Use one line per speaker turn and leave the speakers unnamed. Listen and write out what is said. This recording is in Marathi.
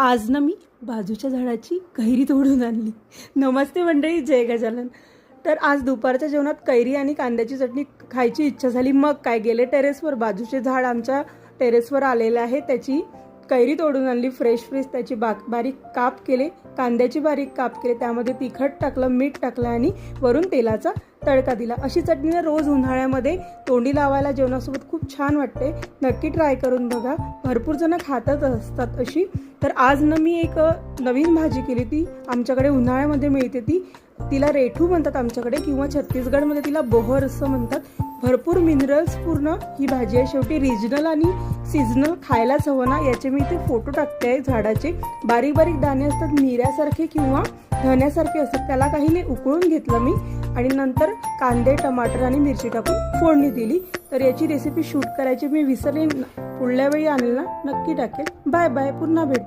आज ना मी बाजूच्या झाडाची कैरी तोडून आणली। नमस्ते मंडळी, जय गजानन। तर आज दुपारच्या जेवणात कैरी आणि कांद्याची चटणी खायची इच्छा झाली। मग काय, गेले टेरेसवर। बाजूचे झाड आमच्या टेरेसवर आलेले आहे, त्याची कैरी तोडून आणली फ्रेश त्याची बारीक काप केले, कांद्याची बारीक काप केले, त्यामध्ये तिखट टाकलं, मीठ टाकलं आणि वरून तेलाचा तडका दिला। अशी चटणी रोज उन्हाळ्यामध्ये तोंडी लावायला जेवणासोबत खूप छान वाटते। नक्की ट्राय करून बघा, भरपूर जण खातच असतात अशी। तर आज ना मी एक नवीन भाजी केली, ती आमच्याकडे उन्हाळ्यामध्ये मिळते, तिला रेठू म्हणतात आमच्याकडे, किंवा छत्तीसगडमध्ये तिला बोहर असं म्हणतात। भरपूर मिनरल्स पूर्ण ही भाजी आहे। शेवटी रिजनल आणि सीझनल खायलाच हवं ना। याचे मी इथे फोटो टाकते आहे झाडाचे। बारीक बारीक दाणे असतात, मिऱ्यासारखे किंवा धण्यासारखे असतात। त्याला काही नाही, उकळून घेतलं मी आणि नंतर कांदे, टमाटर आणि मिरची टाकून फोडणी दिली। तर याची रेसिपी शूट करायची मी विसरले, पुढल्या वेळी आणेल ना नक्की टाकेल। बाय बाय, पुन्हा भेटू।